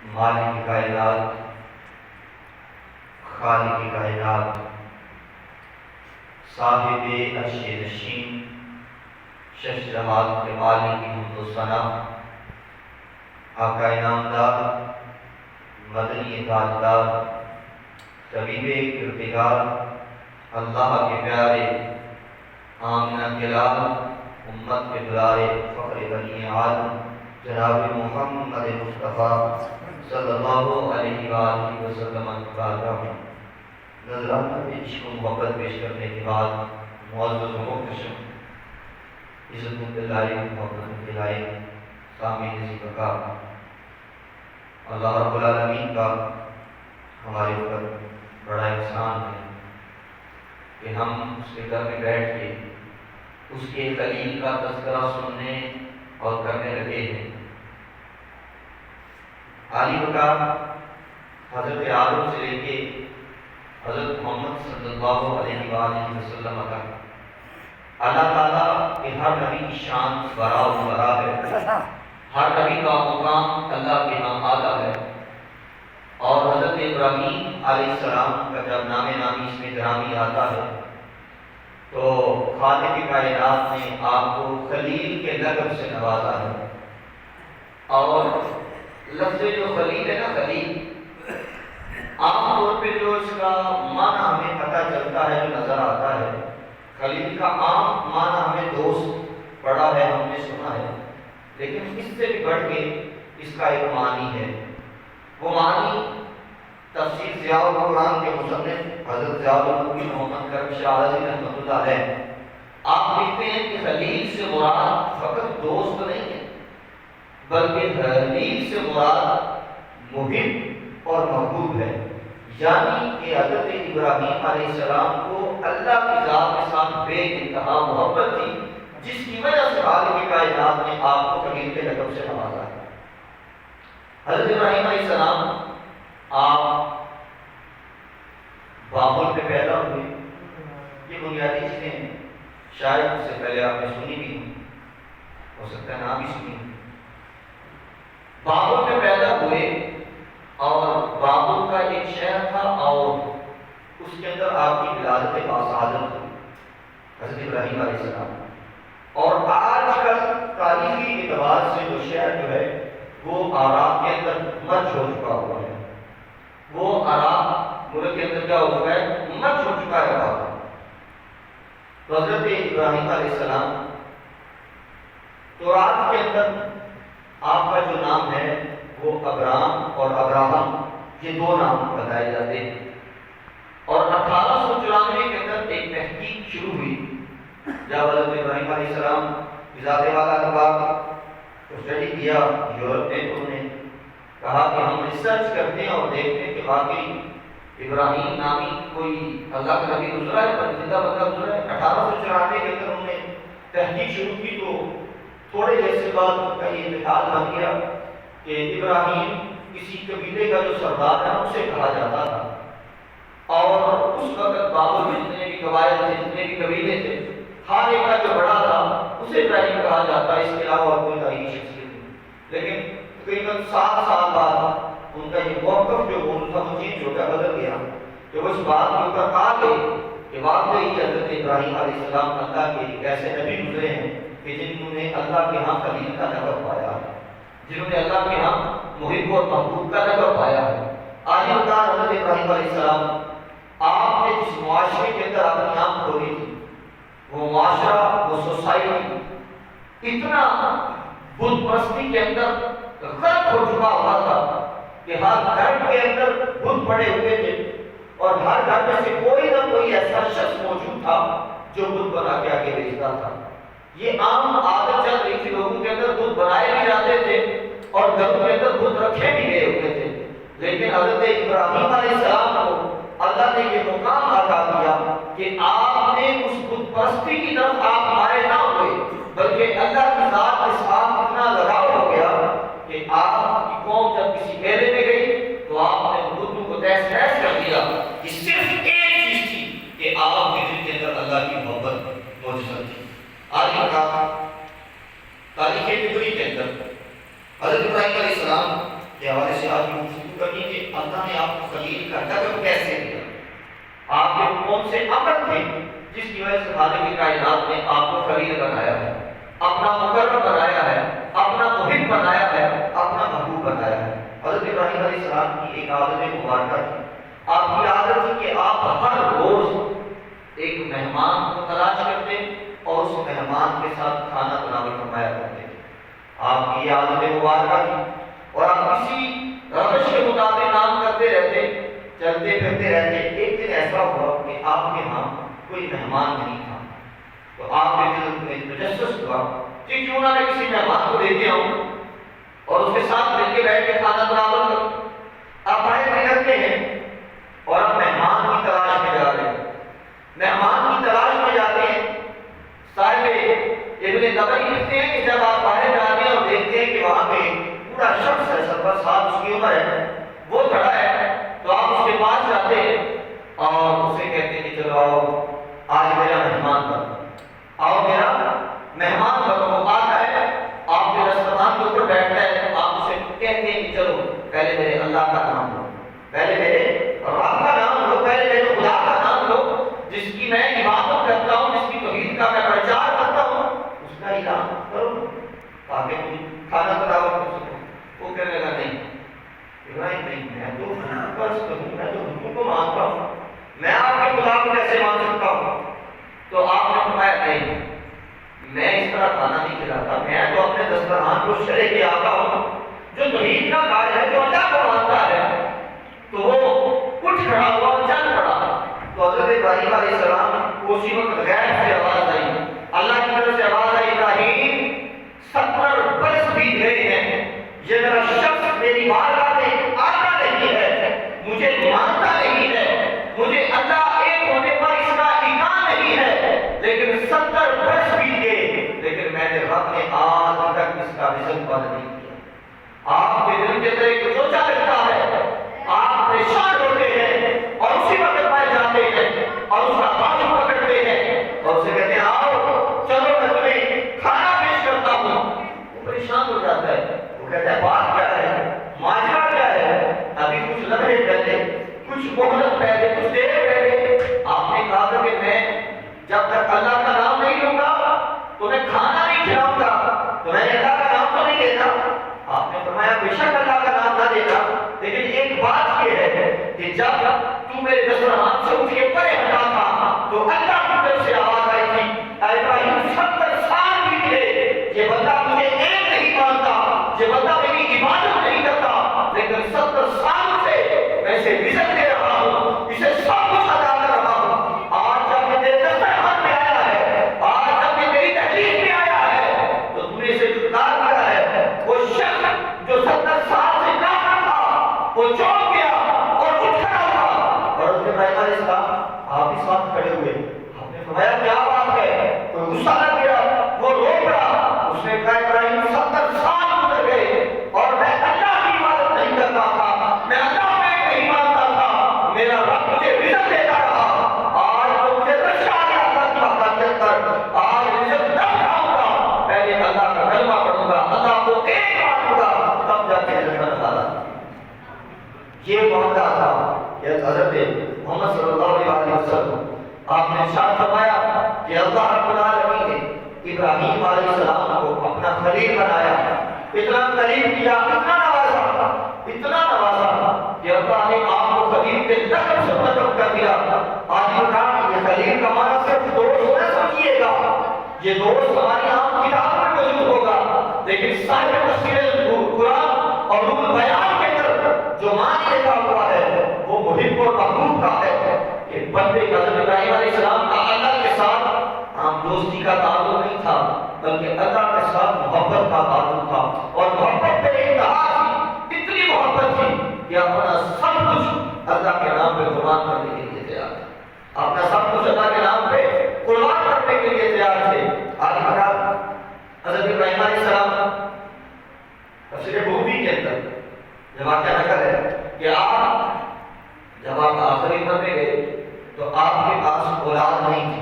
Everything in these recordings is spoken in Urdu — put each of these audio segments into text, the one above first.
مالک کائنات، خالق کائنات، صاحب عرش نشین، شش جہات کے مالک کی حمد و ثنا، آقا انعامدار، مدنی تاجدار، طبیب کردگار، اللہ کے پیارے، آمنہ کے لال، امت کے دلارے، فخر بنی آدم، جناب محمد مصطفیٰ صلی اللہ علیہ وآلہ وسلم کا نظرانہ عشق و محبت پیش کرنے کے بعد معزز و محتشم عزت اللہ محبت کے لائق سامعین ذی بقا، اللہ رب العالمین کا ہمارے اوپر بڑا احسان ہے کہ ہم اس کے گھر میں بیٹھ کے اس کے خلیل کا تذکرہ سننے اور کرنے لگے ہیں۔ عالی بقا حضرت آدم سے لے کے حضرت محمد صلی اللہ علیہ وآلہ وسلم تک اللہ تعالیٰ کے ہر نبی کی شان برا و برا ہے، ہر نبی کا مقام اللہ کے ہاں اعلیٰ ہے، اور حضرت ابراہیم علیہ السلام کا جب نام نامی اس میں گرامی آتا ہے تو خالق کائنات نے آپ کو خلیل کے لقب سے نوازا ہے۔ اور لفظ جو خلیل ہے نا، خلیل عام طور پہ جو اس کا معنی ہمیں پتہ چلتا ہے، جو نظر آتا ہے، خلیل کا عام معنی ہمیں دوست پڑھا ہے، ہم نے سنا ہے، لیکن اس سے بھی بڑھ کے اس کا ایک معنی ہے۔ وہ معنی تفسیر ضیاء القرآن کے مصنف حضرت ضیاء الدین محمد کرم شاہ رضی رحمۃ اللہ علیہ آپ لکھتے ہیں کہ خلیل سے مراد فقط دوست نہیں ہے، بلکہ خلیل سے مراد محب اور محبوب ہے، یعنی کہ حضرت ابراہیم علیہ السلام کو اللہ کی ذات کے ساتھ بے انتہا محبت تھی، جس کی وجہ سے خالق کائنات نے آپ کو خلیل کے لقب سے نوازا ہے۔ حضرت ابراہیم علیہ السلام آپ بابل پہ پیدا ہوئے، یہ بنیادی چیزیں شاید اس سے پہلے آپ نے سنی بھی ہو سکتا ہے نہ بھی سنی۔ بابل پہ پیدا ہوئے اور بابل کا ایک شہر تھا اور اس کے اندر آپ کی ولادت باسعادت ہوئی حضرت ابراہیم علیہ السلام۔ اور آج کل تاریخی اعتبار سے جو شہر جو ہے وہ عراق کے اندر مرج ہو چکا ہوا ہے، وہ عراق ملک کے اندر کیا ہو چکا ہے، مرج ہو چکا ہے وہاں۔ تو حضرت ابراہیم علیہ السلام تورات کے اندر آپ کا جو نام ہے وہ ابرام اور ابراہم، یہ دو نام بتائے جاتے ہیں۔ اور 1894 کے اندر ایک تحقیق شروع ہوئی جب حضرت ابراہیم علیہ السلام ذات والا کا اسٹڈی کیا یورپ میں، تو انہوں نے کہا کہ ہم ریسرچ کرتے ہیں اور دیکھتے ہیں کہ واقعی ابراہیم نامی کوئی اللہ کا نبی گزرا ہے، پسندیدہ بندہ گزرا ہے۔ 1894 کے اندر انہوں نے تحقیق شروع کی تو تھوڑے عرصے بعد ان کا یہ اتحاد بن گیا کہ ابراہیم کسی قبیلے کا جو سردار ہے اسے کہا جاتا تھا، اور اس وقت بابل میں جتنے بھی قبائل تھے، جتنے بھی قبیلے تھے، ہر ایک کا جو بڑا تھا اسے ابراہیم کہا جاتا ہے، اس کے علاوہ اور کوئی تاریخی شخصیت نہیں۔ لیکن تقریباً 7 سال بعد ان کا یہ موقف جو تھا وہ چینج ہو گیا، بدل گیا، کہ وہ اس بات کے اوپر آ گئے کہ واقعی حضرت ابراہیم علیہ السلام اللہ کے ایک ایسے نبی گزرے ہیں کہ جنہوں نے اللہ کے ہاں خلیل کا لقب پایا ہے، جنہوں نے اللہ کے ہاں محب اور محبوب کا لقب پایا ہے۔ آج کار حضرت ابراہیم علیہ السلام آپ نے جس معاشرے کے اندر اپنی آنکھ کھولی تھی، وہ معاشرہ، وہ سوسائٹی اتنا بت پرستی کے اندر غرق ہو چکا ہوا تھا کہ ہر گھر کے اندر بت پڑے ہوئے تھے، اور ہر گھر میں سے کوئی نہ کوئی ایسا شخص موجود تھا جو بت بنا کے آگے بھیجتا تھا۔ یہ عام عادت چل رہی تھی، لوگوں کے اندر بت بنائے بھی جاتے تھے اور گھروں کے اندر بت رکھے بھی گئے ہوئے تھے، لیکن حضرت ابراہیم علیہ السلام کو اللہ نے یہ مقام عطا دیا کہ آپ نے اس بت پرستی کی طرف آپ مائل نہ ہوئے، بلکہ اللہ کی ذات کے ساتھ اتنا لگاؤ ہو گیا کہ آپ کی قوم جب کسی میلے میں گئی تو آپ نے بتوں کو تہس نہس کر دیا کہ صرف ایک چیز تھی کہ آپ کے دل کے اندر اللہ کی محبت موجود تھی۔ آج کا تاریخ ہجری کے اندر حضرت ابراہیم علیہ السلام کے حوالے سے آج بھی گفتگو کرنی کہ اللہ نے آپ کو خلیل کا لقب کیسے دیا. آپ کے کون سے عمل تھے جس کی وجہ سے خالق کائنات نے آپ کو خلیل بنایا ہے, اپنا مقرر بنایا ہے, اپنا محب بنایا ہے, اپنا محبوب بنایا ہے. حضرت ابراہیم علیہ السلام کی ایک عادت مبارکہ تھی. آپ کی عادت تھی کہ آپ ہر روز ایک مہمان کو تلاش کرتے اور اس مہمان کے ساتھ کھانا تناول فرمایا کرتے. آپ کی یہ عادت مبارکہ تھی اور آپ کسی روش کے مطابق کام کرتے رہتے, چلتے پھرتے رہتے. ایک دن ایسا ہوا کہ آپ کے ہاں کوئی مہمان نہیں تھا, تو آپ کے دل میں تجسس ہوا کہ کیوں نہ میں کسی مہمان کو دیتے آؤں اور اس کے ساتھ مل کے بیٹھ کے کھانا تناول کروں. آپ باہر نکلتے ہیں اور آپ مہمان کی تلاش میں جا رہے ہیں, مہمان کی تلاش میں جاتے ہیں. صاحب ابن طبری لکھتے ہیں کہ جب آپ باہر جاتے ہیں اور دیکھتے ہیں کہ وہاں پہ پورا شخص ہے, 70 سال اس کی عمر ہے, وہ کھڑا ہے, تو آپ اس کے پاس جاتے ہیں اور اسے کہتے ہیں کہ چلو آؤ آج میرا مہمان بنو, آؤ میرا مہمان بنو. وہ آتا ہے, آپ کے دسترخوان کے اوپر بیٹھتا ہے, آپ اسے کہتے ہیں کہ چلو پہلے میرے اللہ کا نام لو, پہلے میرے رب کا نام لو, پہلے میرے خدا کا نام لو جس کی میں عبادت کرتا ہوں, جس کی توحید کا میں پرچار کرتا ہوں, اس کا اعلان کرو تاکہ تم کھانا تناول کر سکو. وہ کہنے لگا نہیں ابراہیم نہیں, میں تو فرض کروں, میں تو حکم کو مانتا ہوں, میں آپ کے خدا کو کیسے مان سکتا ہوں. تو آپ نے فرمایا نہیں, میں اس طرح کھانا نہیں کھلاتا, میں تو اپنے دسترخوان کو شرے کے آتا ہوں. جو توحید کا کار ہے, جو اللہ کو مانتا ہے, تو وہ اٹھ کھڑا ہوا, چل پڑا. تو حضرت ابراہیم علیہ السلام کو اسی وقت غیب سے آواز آئی, اللہ کی طرف سے آواز آئی, ابراہیم 70 برس بیت گئے ہیں, یہ میرا شخص میری بارگاہ میں آتا نہیں ہے, مجھے مانتا نہیں ہے, مجھے اللہ ایک ہونے پر اس کا ایمان نہیں ہے, لیکن 70 برس بیت گئے, لیکن میں نے رب نے آج تک اس کا رزق بند نہیں کیا. آپ کے دل کے اندر ایک سوچا لگتا ہے, آپ پریشان ہوتے ہیں اور اسی وقت پائے جاتے ہیں اور اس کا بازو پکڑتے ہیں اور اسے کہتے ہیں آؤ چلو میں تمہیں کھانا پیش کرتا ہوں. وہ پریشان ہو جاتا ہے, وہ کہتا ہے بات کیا ہے, ماجرا کیا ہے. ابھی کچھ لمحے پہلے, کچھ مہلت پہلے, کچھ دیر پہلے آپ نے کہا تھا کہ میں جب تک اللہ کا نام نہیں لوں گا تو میں کھانا نہیں کھلاؤں گا, تو میں نے اللہ کا نام تو نہیں لیتا. آپ نے فرمایا بے شک اللہ کا نام نہ لیتا, لیکن ایک بات یہ ہے کہ جب تو میرے دسترخوان سے اٹھ کے پرے ہٹا تھا تو اللہ کی طرف سے آواز آئی تھی, اے ابراہیم 70 سال بیت گئے, یہ بندہ مجھے ایک نہیں مانتا, یہ بندہ میری عبادت نہیں کرتا, لیکن 70 سال سے میں اسے رزق دے رہا ہوں, اسے سب کچھ عطا کر رہا ہوں. آج جب یہ میرے دسترخوان میں آیا ہے, آج جب یہ میری تحریر میں آیا ہے, تو تم نے اسے جدا کیا ہے. وہ شخص جو 70 سال سے کافر تھا وہ چونک گیا اور اٹھ کھڑا ہوا. اور اس نے ابراہیم علیہ السلام آپ اس وقت کھڑے ہوئے, آپ نے فرمایا کیا بات ہے, کوئی غصہ نہ کیا, وہ رو پڑا. اس نے کہا ابراہیم 70 سال گزر گئے اور میں اللہ کی عبادت نہیں کرتا تھا, میں اللہ میں نہیں مانتا تھا, میرا رب مجھے رزق دیتا رہا. آج تو مجھے رشا گیا کر, آج رزق نہ کھاؤں گا, پہلے اللہ کا کلمہ پڑھوں گا, اللہ کو ایک مانوں گا, تب جا کے رزق نکالا. یہ معاملہ تھا یہ حضرت محمد صلی اللہ علیہ وسلم. آپ نے ارشاد فرمایا کہ اللہ رب العالمین نے ابراہیم علیہ السلام کو اپنا خلیل بنایا, اتنا قریب کیا, اتنا نوازا کہ اللہ نے آپ کو خلیل کے لقب سے مطلب کر دیا. آج بتاؤ یہ خلیل کا معنی صرف دوست نہ سمجھیے گا, یہ دوست ہماری عام کتاب میں موجود ہوگا, لیکن صاحب تفسیر قرآن اور روح البیان کے اندر جو معنی لکھا ہوا ہے وہ محب اور محبوب کا ہے. کہ بندے حضرت ابراہیم علیہ السلام کا اللہ کے ساتھ عام دوستی کا تعلق نہیں تھا, بلکہ اللہ کے ساتھ محبت کا تعلق تھا, اور محبت پہ انتہا تھی, اتنی محبت تھی کہ اپنا سب کچھ اللہ کے نام پہ قربان کرنے کے لیے تیار تھے, اپنا سب کچھ اللہ کے نام پہ قربان کرنے کے لیے تیار تھے. آج بتا حضرت ابراہیم علیہ السلام تفسیر بخاری کے اندر یہ واقعہ نقل ہے کہ آپ جب آپ آخری عمر میں گئے تو آپ کے پاس اولاد نہیں تھی,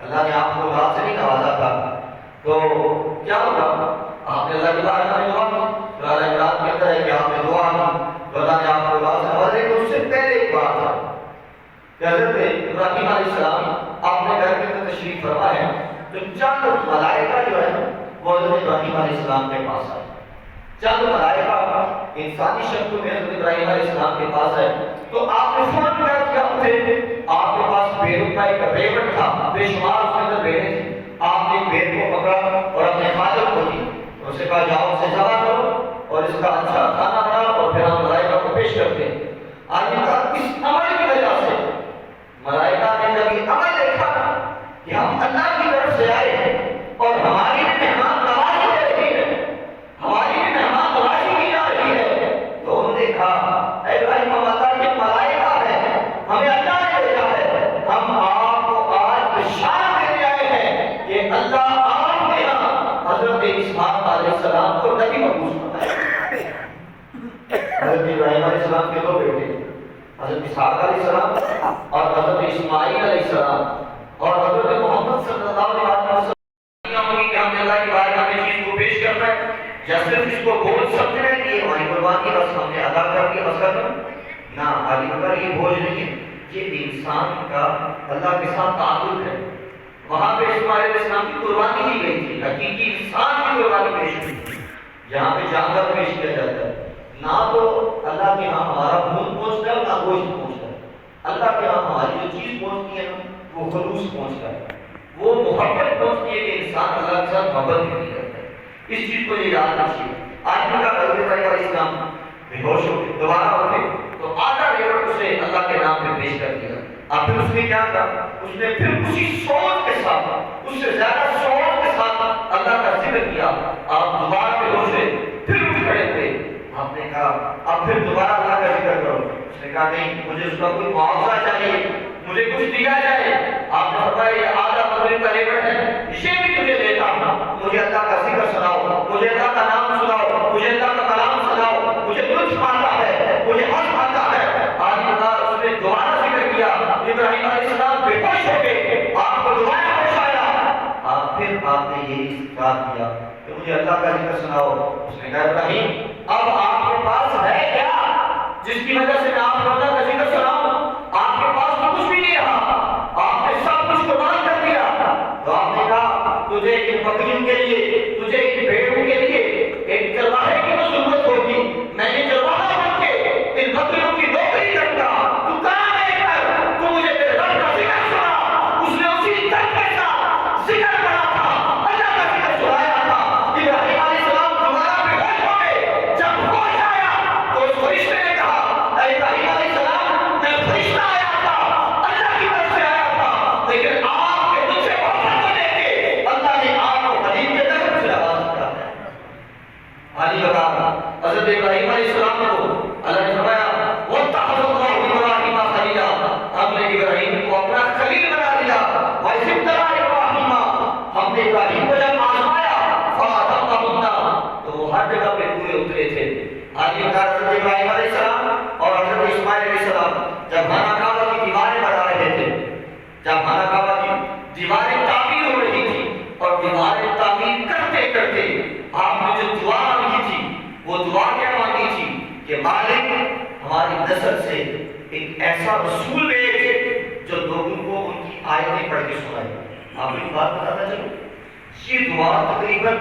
اللہ نے آپ کو اولاد سے نہیں نوازا تھا. تو کیا ہوگا, آپ نے اللہ کی بارگاہ میں دعا کی, سورہ عمران کے اندر ہے کہ آپ نے دعا کی کہ حضرت ابراہیم علیہ السلام اپنے گھر کے اندر تشریف فرما ہے تو چند ملائکہ جو ہے وہ حضرت ابراہیم علیہ السلام کے پاس آئے. چند ملائکہ انسانی شکل میں حضرت ابراہیم علیہ السلام کے پاس آئے تو آپ نے فوراً کیا کیا تھے؟ آپ کے پاس بیروں کا ایک ریوڑ تھا، بے شمار اس کے اندر بیڑے تھے. آپ نے بیر کو پکڑا اور اپنے خادم کو دی، اسے کہا جاؤ اسے ذبح کرو اور اس کا اچھا کھانا بناؤ اور پھر ہم ملائکہ کو پیش کرتے ہیں. آج اس عمل کی وجہ سے ملائکہ نے جب یہ عمل دیکھا کہ ہم اللہ کی طرف سے آئے اور ہماری مہمان نوازی ہو رہی ہے، ہماری مہمان نوازی کی جا رہی ہے، تو انہوں نے کہا اے ابراہیم اللہ یہ ملائکہ ہے، ہمیں اللہ نے بھیجا ہے، ہم آپ کو آج بشارت دینے آئے ہیں کہ اللہ آپ کے یہاں حضرت اسحاق علیہ السلام کو نبی مقبول کرتا ہے. حضرت ابراہیم علیہ السلام کے دو بیٹے حضرت اسحاق علیہ السلام اور حضرت اسماعیل علیہ السلام اور حضرت محمد صلی اللہ علیہ وسلم کہ ہم نے اللہ کی بارگاہ میں چیز کو پیش کرنا ہے یا صرف اس کو بوجھ سمجھنا ہے کہ یہ ہماری قربانی بس ہم نے ادا کر دیا بس کرنا نہ. علی مگر یہ بوجھ نہیں ہے، یہ انسان کا اللہ کے ساتھ تعلق ہے. وہاں پہ اسماعیل علیہ السلام کی قربانی کی گئی تھی، حقیقی انسان کی قربانی پیش ہوئی تھی. یہاں پہ جانور پیش کیا جاتا ہے. نہ تو اللہ کے ہاں ہمارا خون پہنچتا ہے نہ گوشت پہنچتا ہے. اللہ کے ہاں ہماری جو چیز پہنچتی ہے وہ خلوص پہنچتا ہے، وہ محبت پہنچتی ہے کہ انسان اللہ کے ساتھ محبت نہیں کرتا ہے. اس چیز کو یہ یاد رکھیے. آج کا حضرت ابراہیم علیہ السلام بے ہوش ہو کے دوبارہ اٹھے تو آدھا ریوڑ اسے اللہ کے نام پہ پیش کر دیا. اب پھر اس نے کیا کہا؟ اس نے پھر اسی سوچ کے ساتھ، اس سے زیادہ سوچ کے ساتھ اللہ کا ذکر کیا. آپ دوبارہ بے ہوش ہوئے پھر اٹھ کھڑے ہوئے. آپ نے کہا اب پھر دوبارہ اللہ کا ذکر کرو. اس نے کہا نہیں، مجھے اس کا کوئی معاوضہ چاہیے، مجھے کچھ دیا جائے. آپ نے فرمایا یہ آدھا مغرب کا ریوڑ ہے، اسے بھی تجھے دیتا ہوں. مجھے اللہ کا ذکر سناؤ، مجھے اللہ کا نام سناؤ، مجھے اللہ کا کلام سناؤ. مجھے لطف آتا ہے، مجھے ہنس آتا ہے. آج اللہ اس نے دوبارہ ذکر کیا. ابراہیم علیہ السلام بے ہوش ہو گئے، آپ کو دوبارہ ہوش آیا. پھر آپ نے یہی کہا کیا کہ مجھے اللہ کا ذکر سناؤ. اس نے کہا ابراہیم اب آپ کے پاس ہے کیا جس کی وجہ سے میں آپ کو اللہ کا ذکر سناؤں؟ آپ کے پاس تو کچھ بھی نہیں رہا، آپ نے سب کچھ قربان کر دیا. تو آپ نے کہا تجھے ان بکریوں کے لیے، تجھے ان بھیڑوں کے لیے ایک چرواہے کی تو ضرورت ہوگی. میں نے چرواہا بن کے ان بکریوں کی نوکری کروں گا. تو کہاں ہے کر تو مجھے تیرے رب کا ذکر سنا. اس نے اسی طریقے کا ذکر پڑھا تھا، اللہ کا ذکر سنایا تھا. ابراہیم علیہ السلام دوبارہ بے ہوش ہو گئے. جب ہوش آیا تو اس فرشتے نے کہا اے ابراہیم علیہ السلام میں فرشتہ آیا تھا، اللہ کی طرف سے آیا تھا، لیکن آپ کے تجھ سے محبت کو لے کے اللہ نے آپ کو خلیل کے طرف سے آواز کیا ہے. علی بتا حضرت ابراہیم علیہ السلام کو اللہ نے فرمایا وَاتَّخَذَ اللَّهُ إِبْرَاهِيمَ خَلِيلًا، ہم نے ابراہیم کو اپنا خلیل بنا لیا. وَإِذِ ابْتَلَىٰ إِبْرَاهِيمَ، ہم نے ابراہیم کو جب آزمایا فَأَتَمَّهُ تو وہ ہر جگہ پہ پورے اترے تھے. آج حضرت ابراہیم علیہ السلام اور حضرت اسماعیل علیہ السلام جب خانہ کعبہ کی دیواریں بنا رہے تھے، جب خانہ کعبہ کی دیواریں تعمیر ہو رہی تھی اور دیواریں تعمیر کرتے کرتے آپ نے جو دعا مانگی تھی وہ دعا کیا مانگی تھی کہ مالک ہماری نسل سے ایک ایسا رسول بھیج جو لوگوں کو ان کی آیتیں پڑھ کے سنائے. آپ کو بات بتانا چلو، یہ دعا تقریباً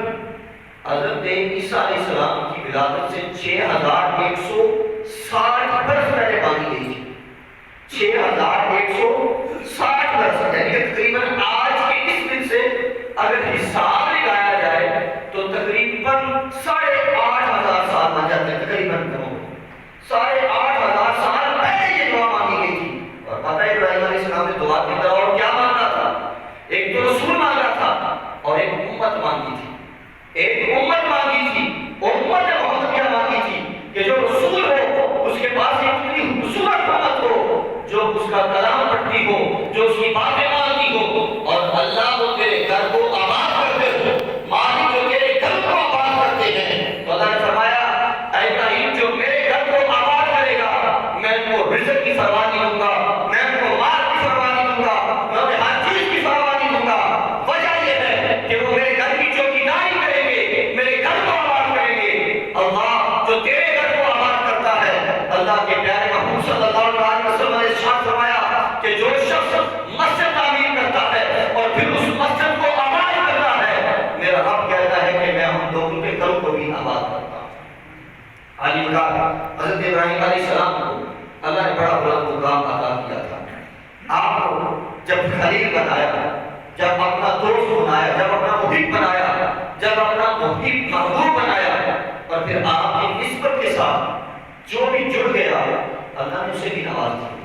حضرت عیسیٰ علیہ السلام کی ولادت سے 6160 برس پہلے مانگی گئی تھی. 6160 برس یعنی کہ تقریباً آج کے اس دن سے اگر حساب لگایا جائے تو تقریباً 8500 سال مان جاتے ہیں. تقریباً 8500 سال پہلے یہ دعا مانگی گئی تھی. اور پتہ ہے ابراہیم علیہ السلام نے دعا کی طرح اور کیا مانگا تھا؟ ایک تو رسول مانگا تھا اور ایک امت مانگی تھی. ایک امت مانگی تھی. امت محمدیہ مانگی تھی کہ جو رسول ہو اس کے پاس ایک اتنی خوبصورت امت ہو جو اس کا کلام پڑھتی ہو، جو اس کی باتیں مانتی ہو. اور اللہ وہ تیرے گھر کو آباد کرتے ہو، مالک جو تیرے گھر کو آباد کرتے ہیں. تو اللہ نے فرمایا اے ابراہیم جو میرے گھر کو آباد کرے گا کہ جو شخص مسجد تعمیر کرتا ہے اور پھر اس مسجد کو آباد کرتا ہے، میرا رب کہتا ہے کہ میں ان لوگوں کے گھروں کو بھی آباد کرتا ہوں۔ علی کا حضرت ابراہیم علیہ السلام کو اللہ نے بڑا بلند مقام عطا کیا تھا۔ آپ کو جب خلیل بنایا، جب اپنا دوست بنایا، جب اپنا محب بنایا، جب اپنا محب محبوب بنایا، اور پھر آپ کی نسبت کے ساتھ جو بھی جڑ گیا اللہ نے اسے بھی نواز دیا۔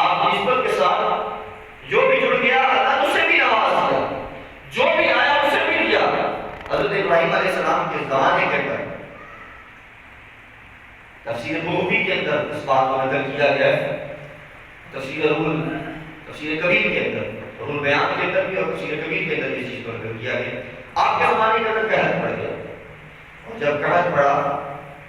آپ کی نسبت کے ساتھ جو بھی جڑ گیا اللہ نے اسے بھی نواز دیا، جو بھی آیا اسے بھی دیا۔ حضرت ابراہیم علیہ السلام کے زمانے کے اندر تفسیر بغوی کے اندر اس بات کو نقل کیا گیا ہے، تفسیر کبیر کے اندر، رول بیان کے اندر بھی اور تفسیر کبیر کے اندر اس چیز کو نقل کیا گیا۔ آپ کے زمانے کے اندر قحط پڑ گیا، اور جب قحط پڑا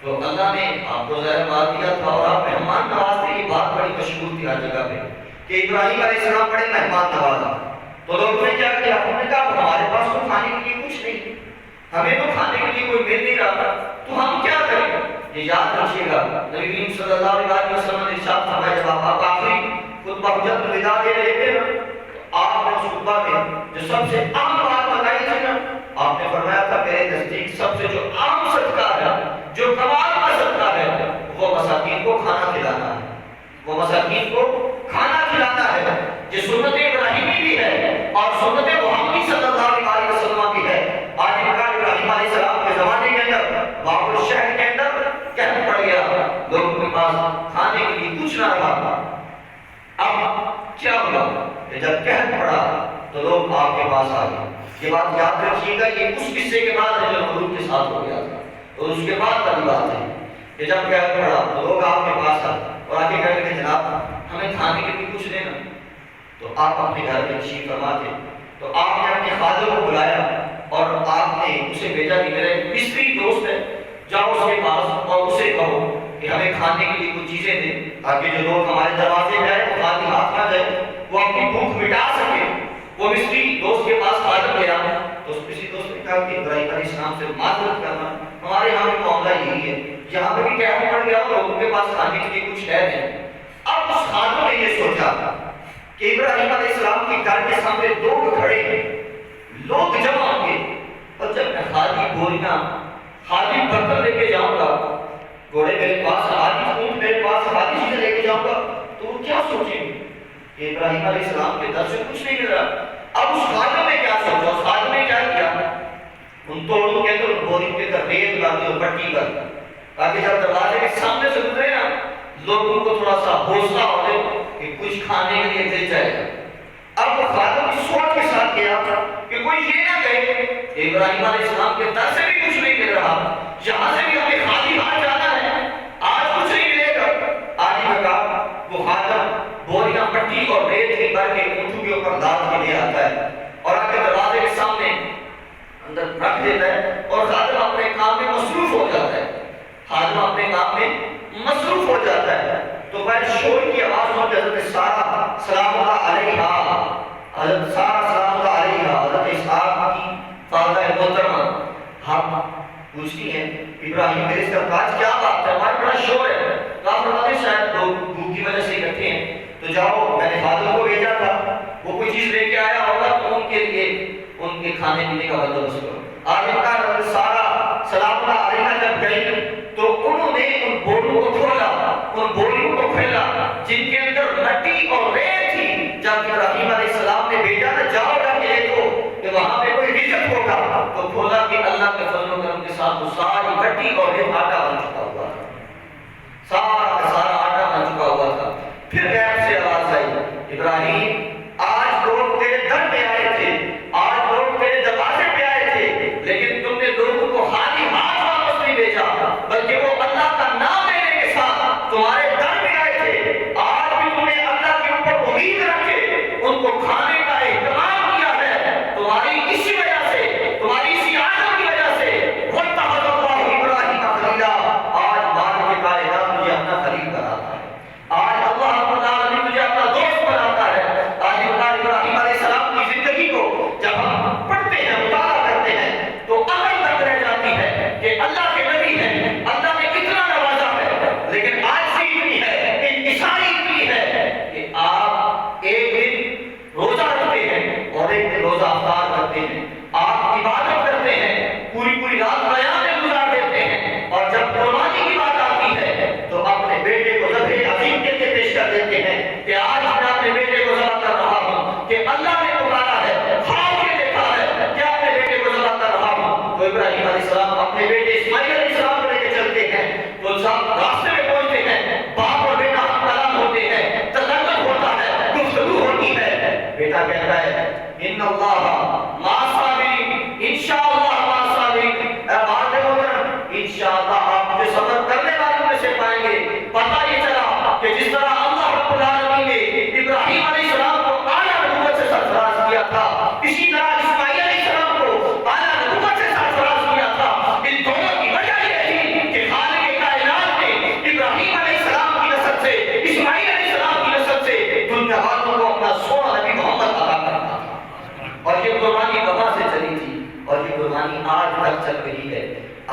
تو اللہ نے آپ کو ظاہر مار دیا تھا اور آپ مہمان نواز تھے۔ یہ بات بڑی مشہور تھی ہر جگہ پہ کہ ابراہیم علیہ السلام بڑے مہمان نواز ہیں۔ تو لوگوں نے کیا کیا؟ انہوں نے کہا ہمارے پاس تو کھانے کے لیے کچھ نہیں، ہمیں تو کھانے کے لیے کوئی مل نہیں رہا، تو ہم کیا کریں؟ یہ یاد رکھیے گا، نبی کریم صلی اللہ علیہ وسلم نے ارشاد فرمایا جب آپ آخری خطبہ حجت الوداع دے رہے تھے نا، آپ نے اس خطبہ میں جو سب سے اہم بات بتائی تھی نا، آپ نے فرمایا تھا میرے نزدیک سب سے جو عام صدقہ ہے، جو کمال کا صدقہ ہے، وہ مساکین کو کھانا کھلانا ہے، وہ مساکین کو کھانا کھلانا ہے۔ یہ سنت ابراہیمی بھی ہے اور سنت محمدی صلی اللہ علیہ وسلم بھی ہے۔ آج ابراہیم علیہ السلام کے زمانے کے اندر بابل شہر کے اندر قحط پڑ گیا، لوگوں کے پاس کھانے کے لیے کچھ نہ رہا۔ اب کیا ہوا کہ جب قحط پڑا تو لوگ آپ کے پاس آ گئے۔ یہ بات یاد رکھیے گا، یہ اس قصے کے بعد ہے جو نمرود کے ساتھ ہو گیا تھا، اور اس کے بعد والی بات ہے کہ جب قحط پڑا تو لوگ آپ کے پاس آئے اور آ کے کہنے لگے جناب ہمیں کھانے کے لیے کچھ دینا۔ تو آپ اپنے گھر میں تشریف فرما تھے، تو آپ نے اپنے خادم کو بلایا اور آپ نے اسے بھیجا کہ میرا ایک مصری دوست ہے، جاؤ اس کے پاس اور اسے کہو کہ ہمیں کھانے کے لیے کچھ چیزیں دیں تاکہ جو لوگ ہمارے دروازے پہ آئے وہ خالی ہاتھ نہ جائے، وہ اپنی بھوک مٹا سکے۔ وہ مصری دوست کے پاس خادم گیا تو اس مصری دوست نے کہا کہ ابراہیم علیہ السلام سے معذرت کرنا، ہمارے یہاں بھی معاملہ یہی ہے، یہاں پہ بھی قحط پڑ گیا اور لوگوں کے پاس کھانے کے لیے کچھ ہے نہیں۔ اب اس خادم نے یہ سوچا کہ ابراہیم علیہ السلام کے گھر کے سامنے لوگ کھڑے ہیں، لوگ جمع ہوں گے، اور جب میں خالی بوریاں خالی برتن لے کے جاؤں گا، گھوڑے میرے پاس، خالی اونٹ میرے پاس، خالی چیزیں لے کے جاؤں گا، تو وہ کیا سوچیں گے کہ ابراہیم علیہ السلام کے در سے کچھ نہیں مل رہا۔ اب اس خادم نے کیا سوچا؟ اس خادم نے کیا کیا؟ ان توڑوں کے اندر بوری کے اندر ریت ڈال دی اور پٹی کر دی تاکہ جب دروازے کے سامنے سے گزرے نا لوگوں کو تھوڑا سا حوصلہ ہو جائے کہ کچھ کھانے کے لیے دے جائے گا۔ اب وہ خادم اس سوچ کے ساتھ گیا کہ کوئی یہ نہ کہے کہ ابراہیم علیہ السلام کے در سے بھی کچھ نہیں مل رہا، یہاں سے بھی ہمیں خالی ہاتھ جانا ہے، آج کچھ نہیں ملے گا۔ آج ہی کا وہ خادم بوریاں پٹی اور ریت کی بھر کے اونٹوں کے اوپر لاد کے لے آتا ہے اور آ کے دروازے کے سامنے اندر رکھ دیتا ہے، اور خادم اپنے کام میں مصروف ہو جاتا ہے، خادم اپنے کام میں مصروف ہو جاتا ہے۔ تو بھائی شور کی آواز سن کے حضرت سارہ سلام اللہ علیہا، حضرت سارہ سلام اللہ علیہا، حضرت اسحاق کی والدہ محترمہ ہم پوچھتی ہیں ابراہیم میرے سرتاج کیا بات ہے، ہمارا بڑا شور ہے۔ تو آپ فرماتے ہیں شاید لوگ بھوک کی وجہ سے اکٹھے ہیں، تو جاؤ میں نے خادم کو بھیجا تھا، وہ کوئی چیز لے کے آیا ہوگا تو ان کے لیے ان کے کھانے پینے کا بندوبست کرو۔ آج ان کا حضرت سارہ سلام اللہ علیہا جب گئی تو انہوں نے ان بوریوں کو کھولا، ان بوریوں کو کھولا جن کے اندر مٹی اور ریت تھی۔ جب ابراہیم علیہ السلام نے بھیجا نا جاؤ جا کے دیکھو کہ وہاں پہ کوئی رزق ہوگا، تو کھولا کہ اللہ کے فضل و کرم کے ساتھ وہ ساری مٹی اور ریت آٹا بن چکا ہوا تھا، سارا کا سارا آٹا بن چکا ہوا تھا۔ پھر غیب سے آواز آئی ابراہیم آج لوگ تیرے در پہ آئے تھے، آج لوگ تیرے دروازے پہ آئے تھے، لیکن تم نے لوگوں کو خالی ہاتھ واپس نہیں بھیجا، بلکہ وہ اللہ کا نام لینے کے ساتھ تمہارے در پہ آئے تھے۔ آج بھی تم نے اللہ کے اوپر امید رکھ کے ان کو کھانے کا اہتمام کیا ہے، تمہاری اسی وجہ سے، تمہاری اسی عادت کی وجہ سے وَاتَّخَذَ اللَّهُ إِبْرَاهِيمَ خَلِيلًا، آج مالک کائنات تجھے اپنا خلیل بناتا ہے، آج اللہ رب العالمین تجھے اپنا دوست بناتا ہے، اللہ مع الصابرین، انشاءاللہ مع الصابرین۔ اے بات محترم، انشاءاللہ آپ جو صبر کرنے والوں میں سے پائیں گے۔ پتہ یہ چلا کہ جس طرح اللہ رب العالمین نے ابراہیم علیہ السلام کو اعلیٰ نبوت سے سرفراز کیا تھا، اسی طرح اسماعیل علیہ السلام کو اعلیٰ نبوت سے سرفراز کیا تھا۔ ان دونوں کی وجہ یہ تھی کہ خالق کائنات نے ابراہیم علیہ السلام کی نسل سے، اسماعیل علیہ السلام کی نسل سے دنیا والوں کو اپنا سونا نبی محمد عطا کرنا تھا۔ اور یہ قربانی کہاں سے چلی تھی اور یہ قربانی آج تک چل رہی ہے۔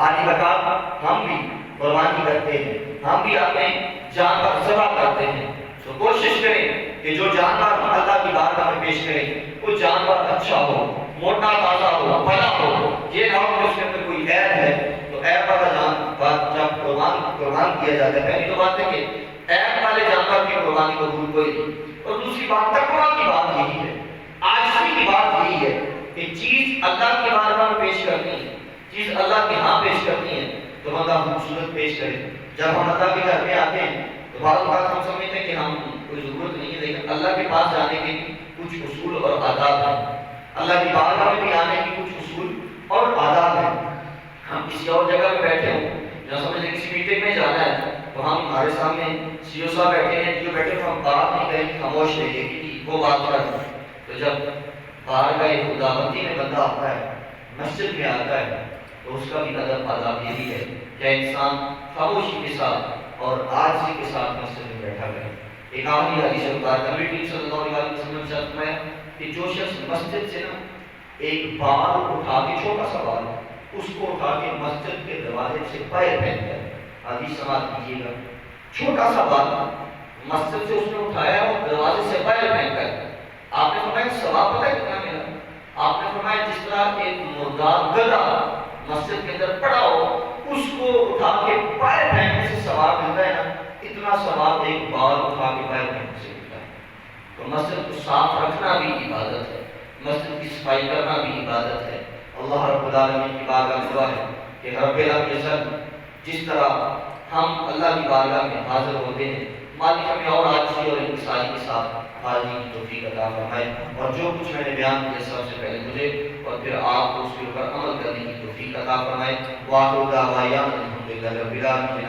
آج وقت ہم بھی قربانی کرتے ہیں، ہم بھی اپنے جانور ذبح کرتے ہیں، تو کوشش کریں کہ جو جانور ہم اللہ کی بارگاہ میں پیش کریں وہ جانور اچھا ہو، موٹا تازہ ہو، بھلا ہو۔ یہ نہ ہو کہ اس کے اندر کوئی عیب ہے تو عیب والا جانور جب قربان کیا جاتا ہے، پہلی تو بات ہے کہ عیب والے جانور کی قربانی قبول کوئی نہیں، اور دوسری بات تقویٰ کی بات یہی ہے، عاجزی کی بات یہی ہے کہ چیز اللہ کی بارگاہ میں پیش کرنی ہے، چیز اللہ کے ہاں پیش کرنی ہے تو بندہ خوبصورت پیش کرے۔ جب ہم اللہ کے گھر میں آتے ہیں تو بعض اوقات ہم سمجھتے ہیں کہ ہم کوئی ضرورت نہیں ہے، لیکن اللہ کے پاس جانے کے کچھ اصول اور آداب ہیں، اللہ کی بارگاہ میں بھی آنے کے کچھ اصول اور آداب ہیں۔ ہم کسی اور جگہ میں بیٹھے ہوں یا سمجھ لیں کسی میٹنگ میں جانا ہے تو ہم ہمارے سامنے سی او صاحب بیٹھے ہیں، جو بیٹھے تو ہم بات نہیں کریں، خاموش رہیے کہ وہ بات کر رہے ہیں۔ تو جب بارگاہ خداوندی میں بندہ آتا ہے، مسجد میں آتا ہے، تو اس کا بھی ادب آداب یہ بھی ہے کہ انسان خاموشی کے ساتھ اور عاجزی کے ساتھ مسجد میں بیٹھا کرے۔ ایک آخری حدیث مبارکہ نبی کریم صلی اللہ علیہ وسلم نے فرمایا کہ جو شخص مسجد سے نا ایک بال اٹھا کے، چھوٹا سا بال اس کو اٹھا کے مسجد کے دروازے سے باہر پھینک کر، حدیث سماعت کیجیے گا، چھوٹا سا بال مسجد سے اس نے اٹھایا اور دروازے سے باہر پھینک کر، آپ نے فرمایا ثواب پتہ ہے کتنا ملا؟ آپ نے فرمایا جس طرح ایک مردار گدھا مسجد کے اندر پڑا ہو اس کو اٹھا کے باہر پھینکنے سے ثواب ملتا ہے نا، اتنا ثواب ایک بال اٹھا کے باہر پھینکنے سے ملتا ہے۔ تو مسجد کو صاف رکھنا بھی عبادت ہے، مسجد کی صفائی کرنا بھی عبادت ہے۔ اللہ رب العالمین کی بارگاہ میں دعا ہے کہ رب العزت جس طرح ہم اللہ کی بارگاہ میں حاضر ہوتے ہیں، مالک ہمیں اور عاجزی اور انکساری کے ساتھ حاضری کی توفیق عطا فرمائے، اور جو کچھ میں نے بیان کیا سب سے پہلے مجھے اور پھر آپ کو اس کے اوپر عمل کرنے کی توفیق عطا فرمائے۔ وآخر دعوانا الحمدللہ رب العالمین۔